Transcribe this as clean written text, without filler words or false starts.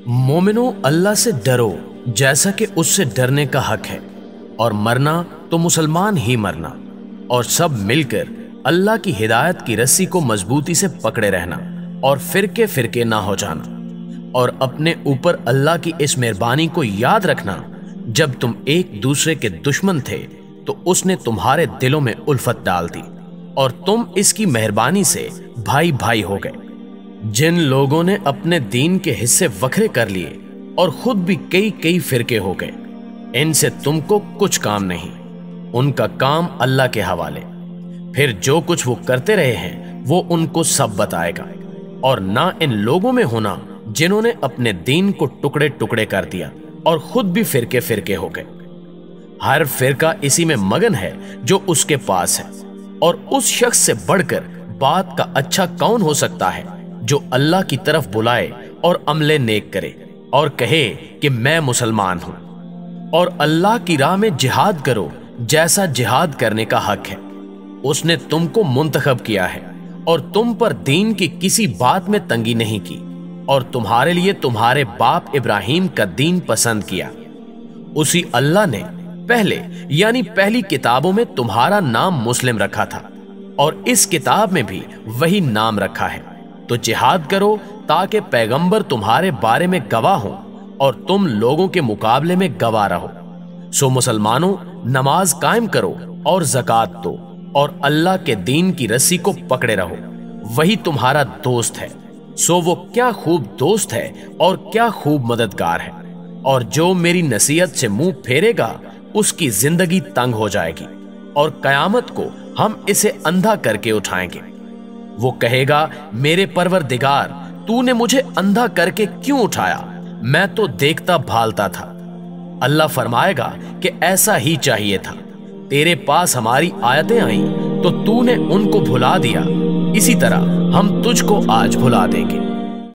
मोमिनो, अल्लाह से डरो जैसा कि उससे डरने का हक है, और मरना तो मुसलमान ही मरना, और सब मिलकर अल्लाह की हिदायत की रस्सी को मजबूती से पकड़े रहना और फिरके फिरके ना हो जाना। और अपने ऊपर अल्लाह की इस मेहरबानी को याद रखना, जब तुम एक दूसरे के दुश्मन थे तो उसने तुम्हारे दिलों में उल्फत डाल दी और तुम इसकी मेहरबानी से भाई भाई हो गए। जिन लोगों ने अपने दीन के हिस्से वखरे कर लिए और खुद भी कई कई फिरके हो गए, इनसे तुमको कुछ काम नहीं, उनका काम अल्लाह के हवाले। फिर जो कुछ वो करते रहे हैं वो उनको सब बताएगा। और ना इन लोगों में होना जिन्होंने अपने दीन को टुकड़े टुकड़े कर दिया और खुद भी फिरके फिरके हो गए। हर फिरका इसी में मगन है जो उसके पास है, और उस शख्स से बढ़कर बात का अच्छा कौन हो सकता है जो अल्लाह की तरफ बुलाए और अमले नेक करे और कहे कि मैं मुसलमान हूं। और अल्लाह की राह में जिहाद करो जैसा जिहाद करने का हक है। उसने तुमको मुंतखब किया है और तुम पर दीन की किसी बात में तंगी नहीं की, और तुम्हारे लिए तुम्हारे बाप इब्राहिम का दीन पसंद किया। उसी अल्लाह ने पहले यानी पहली किताबों में तुम्हारा नाम मुस्लिम रखा था, और इस किताब में भी वही नाम रखा है। तो जिहाद करो ताकि पैगंबर तुम्हारे बारे में गवाह हो और तुम लोगों के मुकाबले में गवाह रहो। सो मुसलमानों, नमाज कायम करो और ज़कात दो और अल्लाह के दीन की रस्सी को पकड़े रहो, वही तुम्हारा दोस्त है। सो वो क्या खूब दोस्त है और क्या खूब मददगार है। और जो मेरी नसीहत से मुंह फेरेगा उसकी जिंदगी तंग हो जाएगी, और कयामत को हम इसे अंधा करके उठाएंगे। वो कहेगा, मेरे परवरदिगार, तूने मुझे अंधा करके क्यों उठाया? मैं तो देखता भालता था। अल्लाह फरमाएगा कि ऐसा ही चाहिए था। तेरे पास हमारी आयतें आईं तो तूने उनको भुला दिया, इसी तरह हम तुझको आज भुला देंगे।